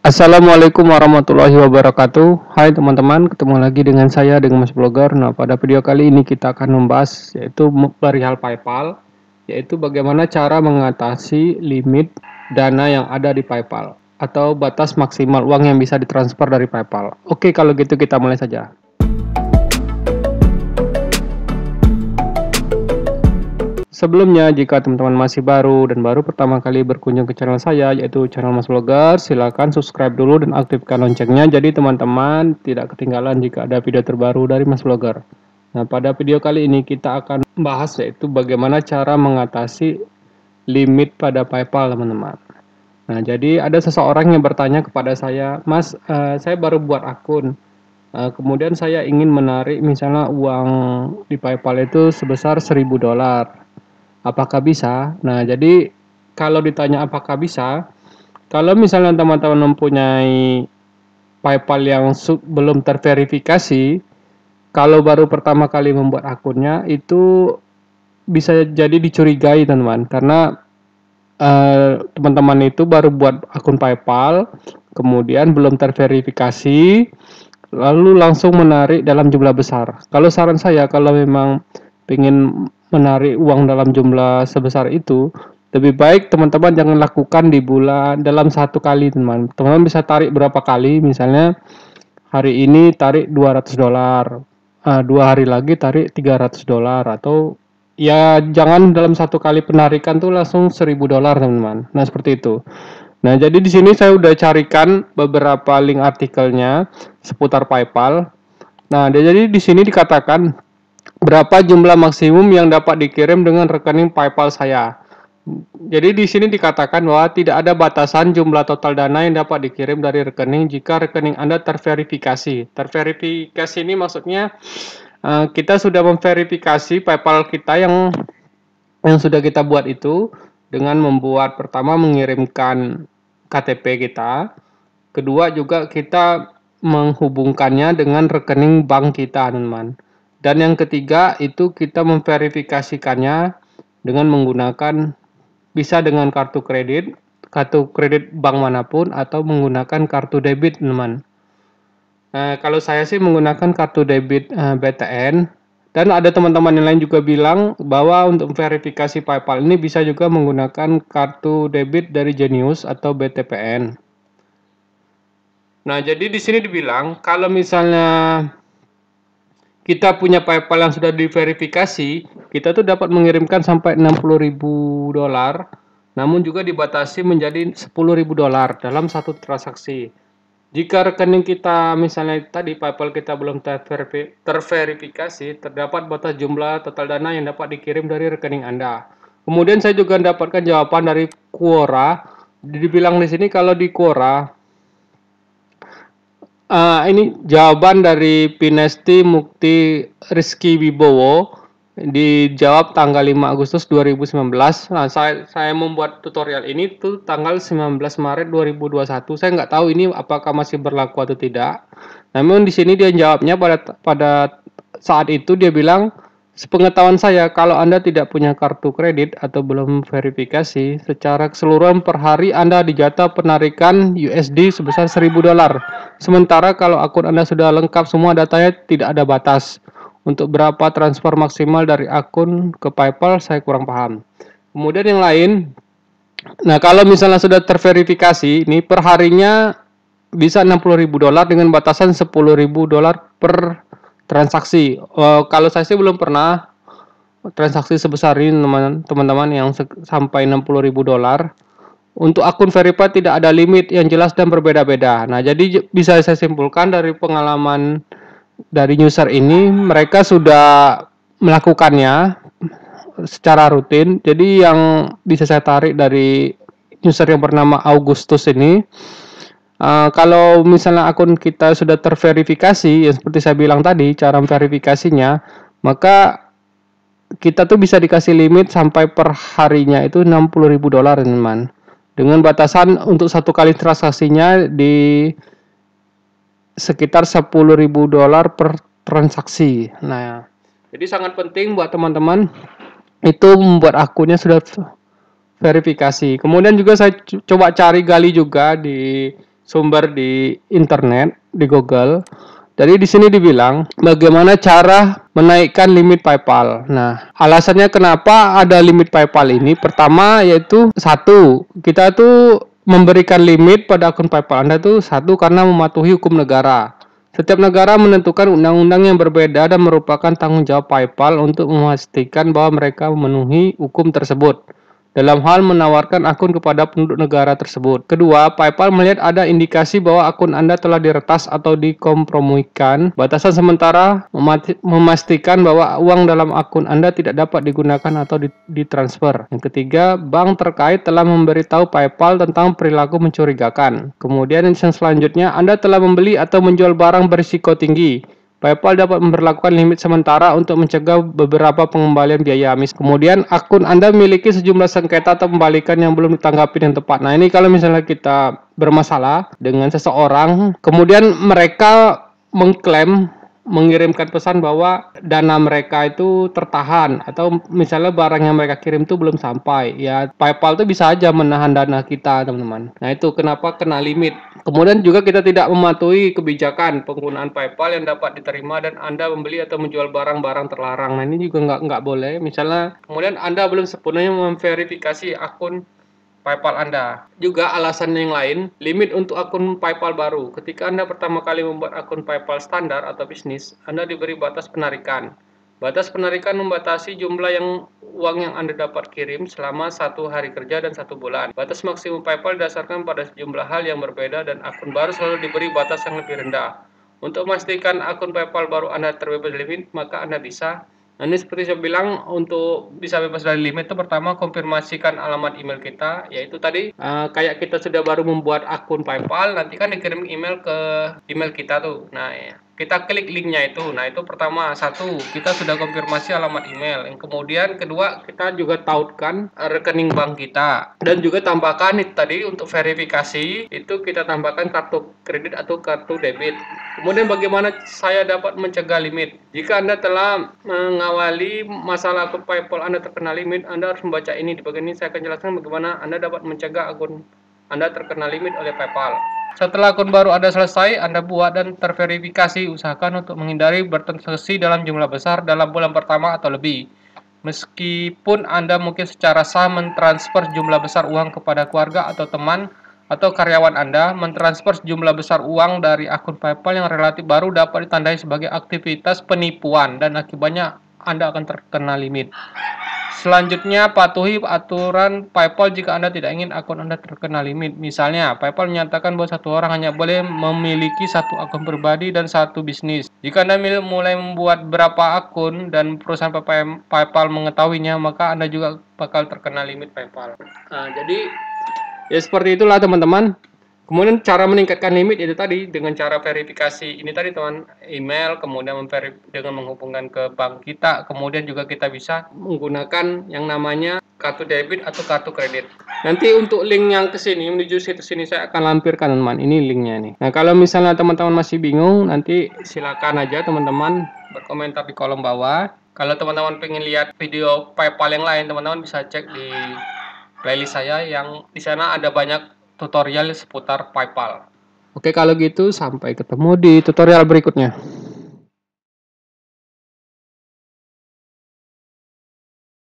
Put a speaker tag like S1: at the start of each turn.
S1: Assalamualaikum warahmatullahi wabarakatuh. Hai teman-teman, ketemu lagi dengan saya dengan Mas Blogger. Nah, pada video kali ini kita akan membahas yaitu perihal PayPal, yaitu bagaimana cara mengatasi limit dana yang ada di PayPal atau batas maksimal uang yang bisa ditransfer dari PayPal. Oke, kalau gitu kita mulai saja. Sebelumnya, jika teman-teman masih baru pertama kali berkunjung ke channel saya, yaitu channel Mas Blogger, silakan subscribe dulu dan aktifkan loncengnya, jadi teman-teman tidak ketinggalan jika ada video terbaru dari Mas Blogger. Nah, pada video kali ini kita akan membahas yaitu bagaimana cara mengatasi limit pada PayPal, teman-teman. Nah, jadi ada seseorang yang bertanya kepada saya, Mas, saya baru buat akun. Kemudian saya ingin menarik misalnya uang di PayPal itu sebesar $1.000. Apakah bisa? Nah, jadi kalau ditanya apakah bisa, kalau misalnya teman-teman mempunyai PayPal yang belum terverifikasi, kalau baru pertama kali membuat akunnya, itu bisa jadi dicurigai, teman-teman, karena teman-teman itu baru buat akun PayPal, kemudian belum terverifikasi, lalu langsung menarik dalam jumlah besar. Kalau saran saya, kalau memang ingin menarik uang dalam jumlah sebesar itu, lebih baik teman-teman jangan lakukan di bulan dalam satu kali, teman. Teman-teman bisa tarik berapa kali, misalnya hari ini tarik $200, 2 hari lagi tarik $300, atau ya jangan dalam satu kali penarikan tuh langsung $1.000, teman-teman. Nah, seperti itu. Nah, jadi di sini saya udah carikan beberapa link artikelnya seputar PayPal. Nah, jadi di sini dikatakan berapa jumlah maksimum yang dapat dikirim dengan rekening PayPal saya. Jadi di sini dikatakan bahwa tidak ada batasan jumlah total dana yang dapat dikirim dari rekening jika rekening Anda terverifikasi. Terverifikasi ini maksudnya kita sudah memverifikasi PayPal kita yang sudah kita buat itu dengan membuat, pertama, mengirimkan KTP kita, kedua juga kita menghubungkannya dengan rekening bank kita, teman-teman. Dan yang ketiga itu kita memverifikasikannya dengan menggunakan, bisa dengan kartu kredit bank manapun, atau menggunakan kartu debit, teman. Kalau saya sih menggunakan kartu debit BTN, dan ada teman-teman yang lain juga bilang bahwa untuk verifikasi PayPal ini bisa juga menggunakan kartu debit dari Genius atau BTPN. Nah, jadi di sini dibilang kalau misalnya kita punya PayPal yang sudah diverifikasi, kita tuh dapat mengirimkan sampai $60.000, namun juga dibatasi menjadi $10.000 dalam satu transaksi. Jika rekening kita misalnya tadi PayPal kita belum terverifikasi, terdapat batas jumlah total dana yang dapat dikirim dari rekening Anda. Kemudian saya juga mendapatkan jawaban dari Quora. Dibilang di sini kalau di Quora, ini jawaban dari Pinesti Mukti Rizky Wibowo, dijawab tanggal 5 Agustus 2019. Nah, saya membuat tutorial ini tuh tanggal 19 Maret 2021. Saya nggak tahu ini apakah masih berlaku atau tidak. Namun di sini dia jawabnya pada saat itu dia bilang, sepengetahuan saya, kalau Anda tidak punya kartu kredit atau belum verifikasi, secara keseluruhan per hari Anda dijatah penarikan USD sebesar $1.000. Sementara kalau akun Anda sudah lengkap semua datanya, tidak ada batas. Untuk berapa transfer maksimal dari akun ke PayPal, saya kurang paham. Kemudian yang lain, nah kalau misalnya sudah terverifikasi, ini per harinya bisa $60.000 dengan batasan $10.000 per transaksi. Kalau saya sih belum pernah transaksi sebesar ini, teman-teman, yang sampai $60.000. Untuk akun verified tidak ada limit yang jelas dan berbeda-beda. Nah, jadi bisa saya simpulkan dari pengalaman dari user ini, mereka sudah melakukannya secara rutin. Jadi yang bisa saya tarik dari user yang bernama Augustus ini, kalau misalnya akun kita sudah terverifikasi, ya seperti saya bilang tadi, cara verifikasinya, maka kita tuh bisa dikasih limit sampai per harinya itu $60.000, teman. Dengan batasan untuk satu kali transaksinya di sekitar $10.000 per transaksi. Nah, jadi sangat penting buat teman-teman itu membuat akunnya sudah verifikasi. Kemudian juga saya coba gali juga di sumber di internet, di Google. Jadi di sini dibilang bagaimana cara menaikkan limit PayPal. Nah, alasannya kenapa ada limit PayPal ini, pertama yaitu satu, kita tuh memberikan limit pada akun PayPal Anda tuh satu karena mematuhi hukum negara. Setiap negara menentukan undang-undang yang berbeda dan merupakan tanggung jawab PayPal untuk memastikan bahwa mereka memenuhi hukum tersebut dalam hal menawarkan akun kepada penduduk negara tersebut. Kedua, PayPal melihat ada indikasi bahwa akun Anda telah diretas atau dikompromikan. Batasan sementara memastikan bahwa uang dalam akun Anda tidak dapat digunakan atau ditransfer. Yang ketiga, bank terkait telah memberitahu PayPal tentang perilaku mencurigakan. Kemudian yang selanjutnya, Anda telah membeli atau menjual barang berisiko tinggi. PayPal dapat memberlakukan limit sementara untuk mencegah beberapa pengembalian biaya amis. Kemudian akun Anda memiliki sejumlah sengketa atau pembalikan yang belum ditanggapi dengan tepat. Nah, ini kalau misalnya kita bermasalah dengan seseorang, kemudian mereka mengklaim mengirimkan pesan bahwa dana mereka itu tertahan atau misalnya barang yang mereka kirim itu belum sampai, ya PayPal itu bisa aja menahan dana kita, teman-teman. Nah, itu kenapa kena limit. Kemudian juga kita tidak mematuhi kebijakan penggunaan PayPal yang dapat diterima dan Anda membeli atau menjual barang-barang terlarang. Nah, ini juga nggak boleh. Misalnya kemudian Anda belum sepenuhnya memverifikasi akun PayPal Anda. Juga alasan yang lain, limit untuk akun PayPal baru. Ketika Anda pertama kali membuat akun PayPal standar atau bisnis, Anda diberi batas penarikan. Batas penarikan membatasi jumlah uang yang Anda dapat kirim selama 1 hari kerja dan 1 bulan. Batas maksimum PayPal didasarkan pada sejumlah hal yang berbeda dan akun baru selalu diberi batas yang lebih rendah. Untuk memastikan akun PayPal baru Anda terbebas limit, maka Anda bisa ini seperti saya bilang, untuk bisa bebas dari limit itu pertama konfirmasikan alamat email kita, yaitu tadi kayak kita sudah baru membuat akun PayPal, nanti kan dikirim email ke email kita tuh. Nah, ya, kita klik linknya itu. Nah, itu pertama, satu, kita sudah konfirmasi alamat email. Yang kemudian kedua, kita juga tautkan rekening bank kita dan juga tambahkan itu tadi untuk verifikasi itu kita tambahkan kartu kredit atau kartu debit. Kemudian bagaimana saya dapat mencegah limit? Jika Anda telah mengawali masalah akun PayPal Anda terkena limit, Anda harus membaca ini. Di bagian ini saya akan jelaskan bagaimana Anda dapat mencegah akun Anda terkena limit oleh PayPal. Setelah akun baru Anda selesai, Anda buat dan terverifikasi. Usahakan untuk menghindari bertransaksi dalam jumlah besar dalam bulan pertama atau lebih. Meskipun Anda mungkin secara sah mentransfer jumlah besar uang kepada keluarga atau teman atau karyawan Anda, mentransfer jumlah besar uang dari akun PayPal yang relatif baru dapat ditandai sebagai aktivitas penipuan dan akibatnya Anda akan terkena limit. Selanjutnya, patuhi aturan PayPal jika Anda tidak ingin akun Anda terkena limit. Misalnya, PayPal menyatakan bahwa satu orang hanya boleh memiliki satu akun pribadi dan satu bisnis. Jika Anda mulai membuat berapa akun dan perusahaan PayPal mengetahuinya, maka Anda juga bakal terkena limit PayPal. Nah, jadi ya seperti itulah teman-teman. Kemudian cara meningkatkan limit itu tadi dengan cara verifikasi ini tadi teman, email, kemudian dengan menghubungkan ke bank kita, kemudian juga kita bisa menggunakan yang namanya kartu debit atau kartu kredit. Nanti untuk link yang ke sini menuju situs sini saya akan lampirkan teman, ini linknya nih. Nah, kalau misalnya teman-teman masih bingung, nanti silakan aja teman-teman berkomentar di kolom bawah. Kalau teman-teman pengen lihat video PayPal yang lain, teman-teman bisa cek di playlist saya yang di sana ada banyak tutorial seputar PayPal. Oke, kalau gitu sampai ketemu di tutorial berikutnya.